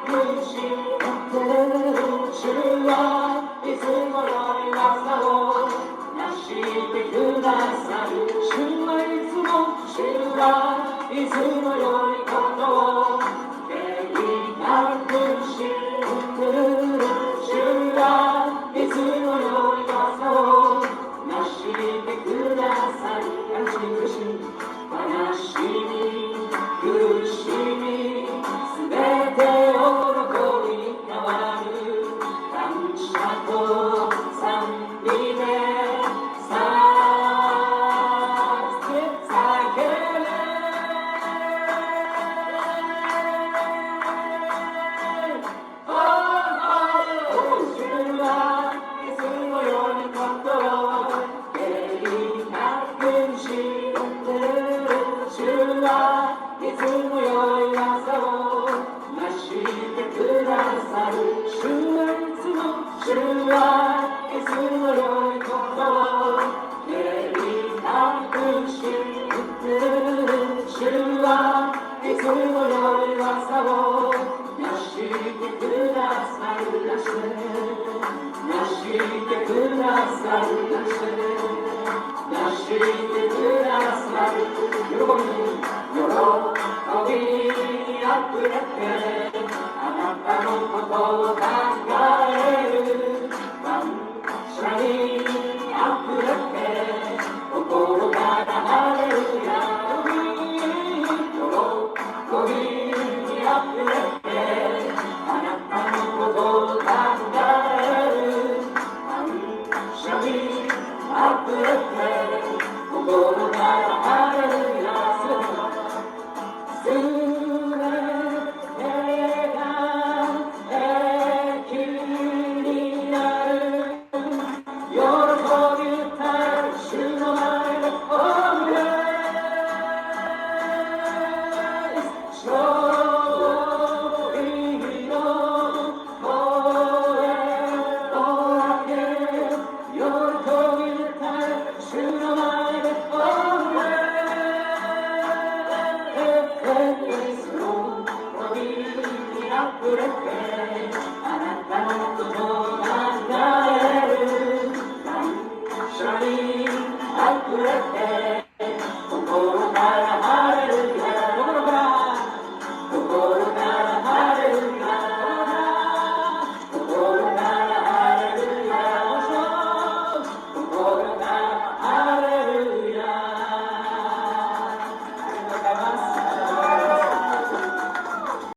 苦しってる主はいつも良い技をなしてくださる主はいつも主はいつも良いことを経験なくしてる主はいつも良い技をなしてくださる悲しみ苦しみすべて喜びに変わる感謝と賛美で叫べ主はいつも良いことを経験なくしてる主はいつも良い技をなしてくださる主はいつも主はいつも良いことを経験なくしてる主はいつも良い技をなしてくださるなしてくださるなしてくださる喜びにあふれてあなたのことを考える感謝にあふれて心がハレルヤ喜びにあふれてあなたのことを考える感謝にあふれて心がハレルヤすべてが益になる喜び歌う主の前でおめ勝利の声を上げ喜び歌う主の前でおめイエスの神にあふれて